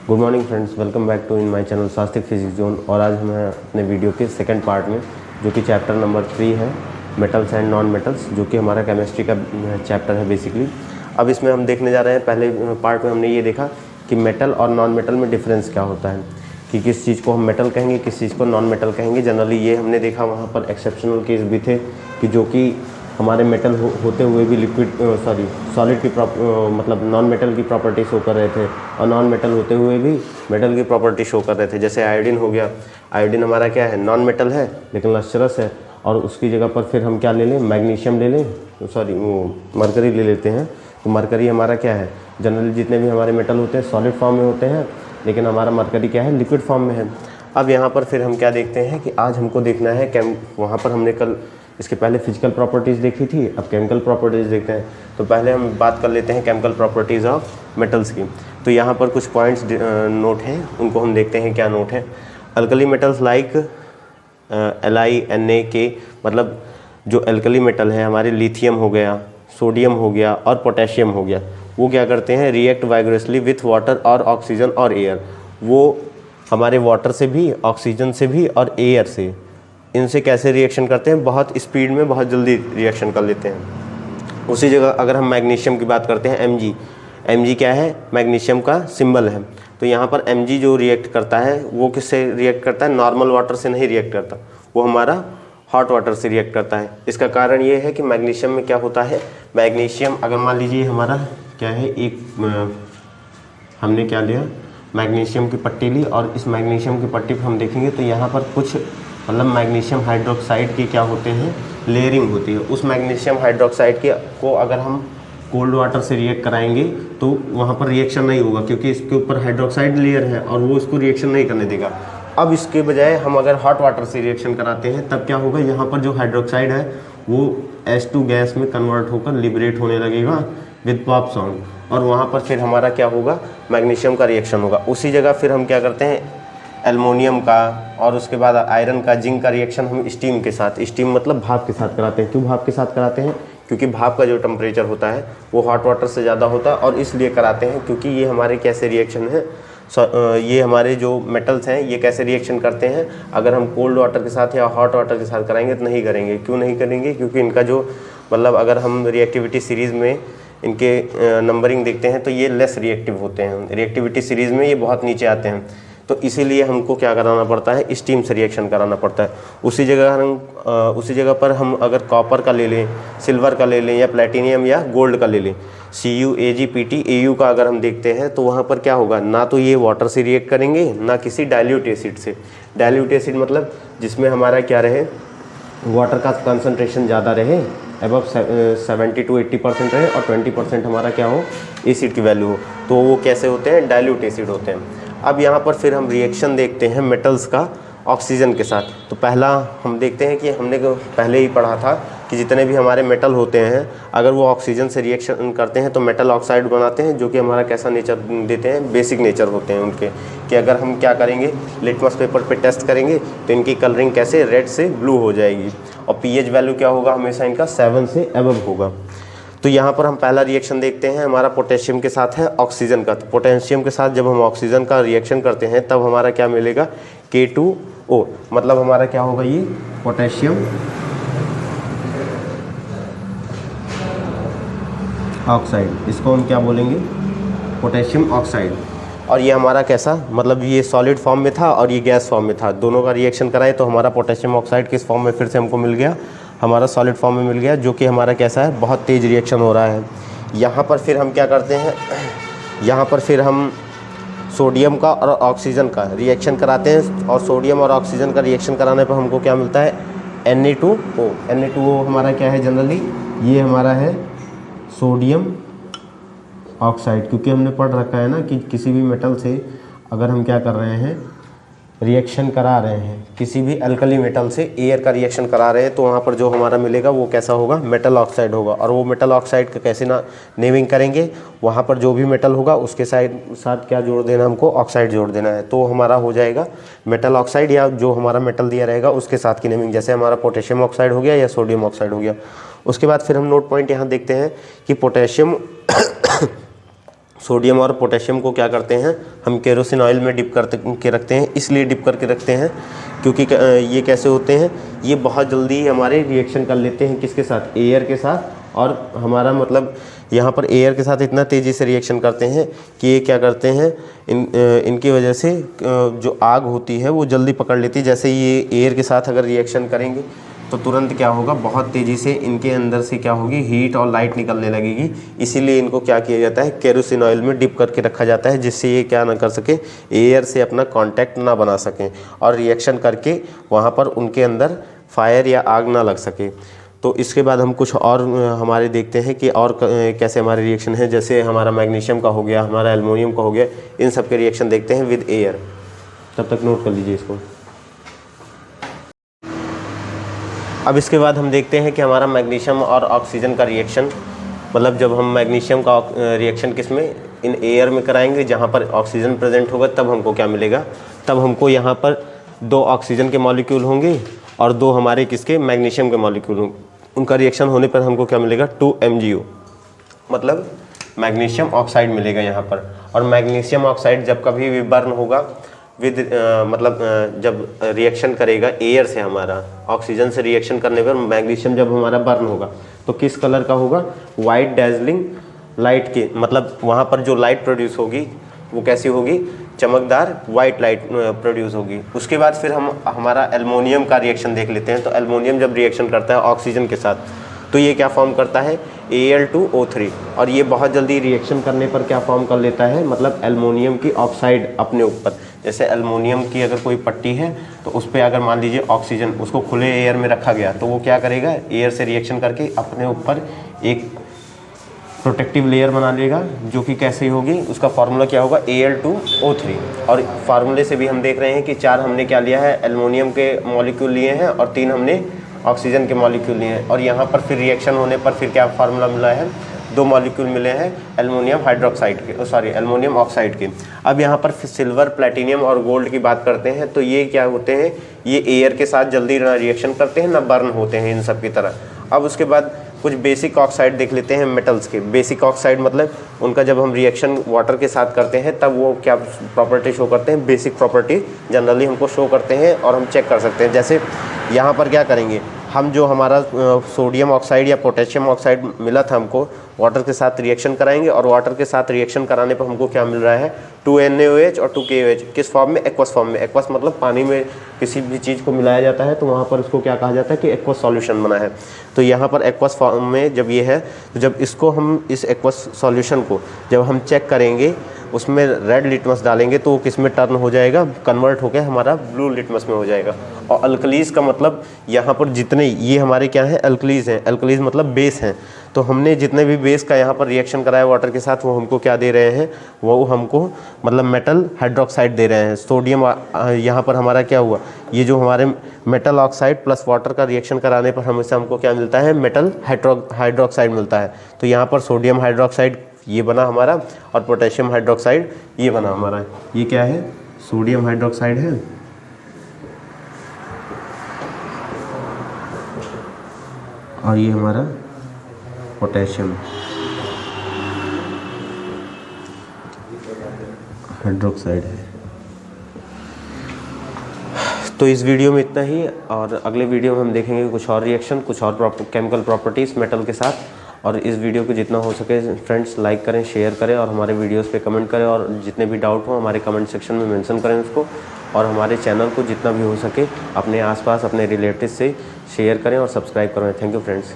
Good morning friends, welcome back to in my channel Shastrik physics zone. और आज हम अपने वीडियो के सेकंड पार्ट में, जो कि चैप्टर नंबर 3 है, मेटल्स एंड नॉन मेटल्स, जो कि हमारा केमिस्ट्री का चैप्टर है बेसिकली। अब इसमें हम देखने जा रहे हैं, पहले पार्ट में हमने ये देखा कि मेटल और नॉन मेटल में डिफरेंस क्या होता है, कि किस चीज़ को हम मेटल कहेंगे, किस चीज़ को नॉन मेटल कहेंगे। जनरली ये हमने देखा, वहाँ पर एक्सेप्शनल केस भी थे कि जो कि हमारे मेटल होते हुए भी सॉलिड की मतलब नॉन मेटल की प्रॉपर्टी शो कर रहे थे, और नॉन मेटल होते हुए भी मेटल की प्रॉपर्टी शो कर रहे थे। जैसे आयोडीन हो गया, आयोडीन हमारा क्या है, नॉन मेटल है लेकिन लश्चरस है, और उसकी जगह पर फिर हम क्या ले लें, मैग्नीशियम ले लें, मरकरी ले लेते हैं। तो मरकरी हमारा क्या है, जनरली जितने भी हमारे मेटल होते हैं सॉलिड फॉर्म में होते हैं, लेकिन हमारा मरकरी क्या है, लिक्विड फॉर्म में है। अब यहाँ पर फिर हम क्या देखते हैं कि आज हमको देखना है वहाँ पर हमने कल इसके पहले फिजिकल प्रॉपर्टीज़ देखी थी, अब केमिकल प्रॉपर्टीज़ देखते हैं। तो पहले हम बात कर लेते हैं केमिकल प्रॉपर्टीज़ ऑफ मेटल्स की। तो यहाँ पर कुछ पॉइंट्स नोट हैं, उनको हम देखते हैं क्या नोट है। Alkali metals like Li, Na, K, मतलब जो अल्कली मेटल है हमारे, लिथियम हो गया, सोडियम हो गया और पोटेशियम हो गया, वो क्या करते हैं, रिएक्ट वाइग्रेसली विथ वाटर और ऑक्सीजन और एयर। वो हमारे वाटर से भी, ऑक्सीजन से भी और एयर से, इनसे कैसे रिएक्शन करते हैं, बहुत स्पीड में, बहुत जल्दी रिएक्शन कर लेते हैं। उसी जगह अगर हम मैग्नीशियम की बात करते हैं, Mg क्या है, मैग्नीशियम का सिंबल है। तो यहाँ पर Mg जो रिएक्ट करता है वो किससे रिएक्ट करता है, नॉर्मल वाटर से नहीं रिएक्ट करता, वो हमारा हॉट वाटर से रिएक्ट करता है। इसका कारण ये है कि मैग्नीशियम में क्या होता है, मैग्नीशियम अगर मान लीजिए हमारा क्या है, एक हमने क्या लिया, मैग्नीशियम की पट्टी ली, और इस मैग्नीशियम की पट्टी पर हम देखेंगे तो यहाँ पर कुछ मतलब मैग्नीशियम हाइड्रोक्साइड की क्या होते हैं, लेयरिंग होती है। उस मैग्नीशियम हाइड्रोक्साइड के को अगर हम कोल्ड वाटर से रिएक्ट कराएंगे तो वहाँ पर रिएक्शन नहीं होगा, क्योंकि इसके ऊपर हाइड्रोक्साइड लेयर है और वो इसको रिएक्शन नहीं करने देगा। अब इसके बजाय हम अगर हॉट वाटर से रिएक्शन कराते हैं तब क्या होगा, यहाँ पर जो हाइड्रोक्साइड है वो H2 गैस में कन्वर्ट होकर लिबरेट होने लगेगा विद पॉप साउंड, और वहाँ पर फिर हमारा क्या होगा, मैग्नीशियम का रिएक्शन होगा। उसी जगह फिर हम क्या करते हैं, एल्युमिनियम का और उसके बाद आयरन का, जिंक का रिएक्शन हम स्टीम के साथ, स्टीम मतलब भाप के साथ कराते हैं। क्यों भाप के साथ कराते हैं, क्योंकि भाप का जो टेम्परेचर होता है वो हॉट वाटर से ज़्यादा होता है, और इसलिए कराते हैं क्योंकि ये हमारे कैसे रिएक्शन है, ये हमारे जो मेटल्स हैं ये कैसे रिएक्शन करते हैं। अगर हम कोल्ड वाटर के साथ या हॉट वाटर के साथ कराएंगे तो नहीं करेंगे। क्यों नहीं करेंगे, क्योंकि इनका जो मतलब अगर हम रिएक्टिविटी सीरीज़ में इनके नंबरिंग देखते हैं तो ये लेस रिएक्टिव होते हैं, रिएक्टिविटी सीरीज़ में ये बहुत नीचे आते हैं। तो इसीलिए हमको क्या कराना पड़ता है, स्टीम से रिएक्शन कराना पड़ता है। उसी जगह पर हम अगर कॉपर का ले लें, सिल्वर का ले लें, या प्लेटिनियम या गोल्ड का ले लें, Cu, Ag, Pt, Au का अगर हम देखते हैं तो वहाँ पर क्या होगा, ना तो ये वाटर से रिएक्ट करेंगे, ना किसी डाइल्यूट एसिड से। डाइल्यूट एसिड मतलब जिसमें हमारा क्या रहे, वाटर का कंसनट्रेशन ज़्यादा रहे, अबव 70 to 80% रहे, और 20% हमारा क्या हो, एसिड की वैल्यू हो, तो वो कैसे होते हैं, डाइल्यूट एसिड होते हैं। अब यहाँ पर फिर हम रिएक्शन देखते हैं मेटल्स का ऑक्सीजन के साथ। तो पहला हम देखते हैं कि हमने पहले ही पढ़ा था कि जितने भी हमारे मेटल होते हैं अगर वो ऑक्सीजन से रिएक्शन करते हैं तो मेटल ऑक्साइड बनाते हैं, जो कि हमारा कैसा नेचर देते हैं, बेसिक नेचर होते हैं उनके, कि अगर हम क्या करेंगे, लिटमस पेपर पे टेस्ट करेंगे तो इनकी कलरिंग कैसे रेड से ब्लू हो जाएगी, और पीएच वैल्यू क्या होगा, हमेशा इनका 7 से अबव होगा। तो यहाँ पर हम पहला रिएक्शन देखते हैं, हमारा पोटेशियम के साथ है ऑक्सीजन का। तो पोटेशियम के साथ जब हम ऑक्सीजन का रिएक्शन करते हैं तब हमारा क्या मिलेगा, K2O, मतलब हमारा क्या होगा, ये पोटेशियम ऑक्साइड, इसको हम क्या बोलेंगे, पोटेशियम ऑक्साइड। और ये हमारा कैसा, मतलब ये सॉलिड फॉर्म में था और ये गैस फॉर्म में था, दोनों का रिएक्शन कराए तो हमारा पोटेशियम ऑक्साइड किस फॉर्म में फिर से हमको मिल गया, हमारा सॉलिड फॉर्म में मिल गया, जो कि हमारा कैसा है, बहुत तेज़ रिएक्शन हो रहा है। यहाँ पर फिर हम क्या करते हैं, यहाँ पर फिर हम सोडियम का और ऑक्सीजन का रिएक्शन कराते हैं, और सोडियम और ऑक्सीजन का रिएक्शन कराने पर हमको क्या मिलता है, Na2O। Na2O हमारा क्या है, जनरली ये हमारा है सोडियम ऑक्साइड, क्योंकि हमने पढ़ रखा है ना कि किसी भी मेटल से अगर हम क्या कर रहे हैं, रिएक्शन करा रहे हैं, किसी भी अल्कली मेटल से एयर का रिएक्शन करा रहे हैं, तो वहाँ पर जो हमारा मिलेगा वो कैसा होगा, मेटल ऑक्साइड होगा। और वो मेटल ऑक्साइड का कैसे ना नेमिंग करेंगे, वहाँ पर जो भी मेटल होगा उसके साथ क्या जोड़ देना, हमको ऑक्साइड जोड़ देना है, तो हमारा हो जाएगा मेटल ऑक्साइड, या जो हमारा मेटल दिया रहेगा उसके साथ की नेमिंग, जैसे हमारा पोटेशियम ऑक्साइड हो गया या सोडियम ऑक्साइड हो गया। उसके बाद फिर हम नोट पॉइंट यहाँ देखते हैं कि पोटेशियम सोडियम और पोटेशियम को क्या करते हैं, हम केरोसिन ऑयल में डिप करके रखते हैं। इसलिए डिप करके रखते हैं क्योंकि ये कैसे होते हैं, ये बहुत जल्दी हमारे रिएक्शन कर लेते हैं किसके साथ, एयर के साथ। और हमारा मतलब यहाँ पर एयर के साथ इतना तेज़ी से रिएक्शन करते हैं कि ये क्या करते हैं, इनकी वजह से जो आग होती है वो जल्दी पकड़ लेती है। जैसे ये एयर के साथ अगर रिएक्शन करेंगे तो तुरंत क्या होगा, बहुत तेज़ी से इनके अंदर से क्या होगी, हीट और लाइट निकलने लगेगी। इसीलिए इनको क्या किया जाता है, केरोसिन ऑयल में डिप करके रखा जाता है, जिससे ये क्या ना कर सके, एयर से अपना कांटेक्ट ना बना सकें और रिएक्शन करके वहाँ पर उनके अंदर फायर या आग ना लग सके। तो इसके बाद हम कुछ और हमारे देखते हैं कि और कैसे हमारे रिएक्शन है। जैसे हमारा मैग्नीशियम का हो गया, हमारा एल्युमिनियम का हो गया, इन सब के रिएक्शन देखते हैं विद एयर। तब तक नोट कर लीजिए इसको। अब इसके बाद हम देखते हैं कि हमारा मैग्नीशियम और ऑक्सीजन का रिएक्शन, मतलब जब हम मैग्नीशियम का रिएक्शन किस में, इन एयर में कराएंगे जहाँ पर ऑक्सीजन प्रेजेंट होगा, तब हमको क्या मिलेगा, तब हमको यहाँ पर 2 ऑक्सीजन के मॉलिक्यूल होंगे और 2 हमारे किसके, मैग्नीशियम के मॉलिक्यूल होंगे। उनका रिएक्शन होने पर हमको क्या मिलेगा, 2MgO, मतलब मैग्नीशियम ऑक्साइड मिलेगा यहाँ पर। और मैग्नीशियम ऑक्साइड जब कभी भी बर्न होगा विद जब रिएक्शन करेगा एयर से, हमारा ऑक्सीजन से रिएक्शन करने पर मैग्नीशियम जब हमारा बर्न होगा तो किस कलर का होगा, वाइट डैजलिंग लाइट के, मतलब वहाँ पर जो लाइट प्रोड्यूस होगी वो कैसी होगी, चमकदार वाइट लाइट प्रोड्यूस होगी। उसके बाद फिर हम हमारा एल्युमिनियम का रिएक्शन देख लेते हैं। तो एल्युमिनियम जब रिएक्शन करता है ऑक्सीजन के साथ तो ये क्या फॉर्म करता है, Al2O3, और ये बहुत जल्दी रिएक्शन करने पर क्या फॉर्म कर लेता है, मतलब एल्युमिनियम की ऑक्साइड अपने ऊपर। जैसे एल्युमिनियम की अगर कोई पट्टी है तो उस पर अगर मान लीजिए ऑक्सीजन, उसको खुले एयर में रखा गया तो वो क्या करेगा, एयर से रिएक्शन करके अपने ऊपर एक प्रोटेक्टिव लेयर बना लेगा, जो कि कैसे होगी, उसका फार्मूला क्या होगा, Al2O3। और फार्मूले से भी हम देख रहे हैं कि 4 हमने क्या लिया है, एल्युमिनियम के मॉलिक्यूल लिए हैं और 3 हमने ऑक्सीजन के मॉलिक्यूल लिए हैं। और यहाँ पर फिर रिएक्शन होने पर फिर क्या फार्मूला मिला है, 2 मॉलिक्यूल मिले हैं एल्युमिनियम हाइड्रोक्साइड के, एल्युमिनियम ऑक्साइड के। अब यहाँ पर सिल्वर, प्लेटिनियम और गोल्ड की बात करते हैं तो ये क्या होते हैं, ये एयर के साथ जल्दी ना रिएक्शन करते हैं ना बर्न होते हैं इन सब की तरह। अब उसके बाद कुछ बेसिक ऑक्साइड देख लेते हैं मेटल्स के। बेसिक ऑक्साइड मतलब उनका जब हम रिएक्शन वाटर के साथ करते हैं तब वो क्या प्रॉपर्टी शो करते हैं, बेसिक प्रॉपर्टी जनरली हमको शो करते हैं और हम चेक कर सकते हैं। जैसे यहाँ पर क्या करेंगे हम, जो हमारा सोडियम ऑक्साइड या पोटेशियम ऑक्साइड मिला था हमको, वाटर के साथ रिएक्शन कराएंगे और वाटर के साथ रिएक्शन कराने पर हमको क्या मिल रहा है, 2NaOH और 2KOH। किस फॉर्म में, एक्वस फॉर्म में। एक्वस मतलब पानी में किसी भी चीज़ को मिलाया जाता है तो वहाँ पर उसको क्या कहा जाता है कि एक्वस सॉल्यूशन बना है। तो यहाँ पर एक्वस फॉर्म में जब ये है, तो जब इसको हम, इस एक्वस सॉल्यूशन को जब हम चेक करेंगे, उसमें रेड लिटमस डालेंगे तो वो किस में टर्न हो जाएगा, कन्वर्ट होकर हमारा ब्लू लिटमस में हो जाएगा। और अल्कलीज का मतलब यहाँ पर जितने ये हमारे क्या है, अल्कलीज हैं। अल्कलीज मतलब बेस हैं। तो हमने जितने भी बेस का यहाँ पर रिएक्शन कराया वाटर के साथ, वो हमको क्या दे रहे हैं, वो हमको मतलब मेटल हाइड्रोक्साइड दे रहे हैं। सोडियम यहाँ पर हमारा क्या हुआ, ये जो हमारे मेटल ऑक्साइड प्लस वाटर का रिएक्शन कराने पर हमेशा हमको क्या मिलता है, मेटल हाइड्रोक्साइड मिलता है। तो यहाँ पर सोडियम हाइड्रोक्साइड ये बना हमारा और पोटेशियम हाइड्रोक्साइड ये बना हमारा। ये क्या है, सोडियम हाइड्रोक्साइड है और ये हमारा पोटेशियम हाइड्रोक्साइड है। तो इस वीडियो में इतना ही, और अगले वीडियो में हम देखेंगे कुछ और रिएक्शन, कुछ और केमिकल प्रॉपर्टीज़ मेटल के साथ। और इस वीडियो को जितना हो सके फ्रेंड्स लाइक करें, शेयर करें और हमारे वीडियोस पे कमेंट करें, और जितने भी डाउट हो हमारे कमेंट सेक्शन में मेंशन करें उसको। और हमारे चैनल को जितना भी हो सके अपने आसपास अपने रिलेटिव से शेयर करें और सब्सक्राइब करें। Thank you friends.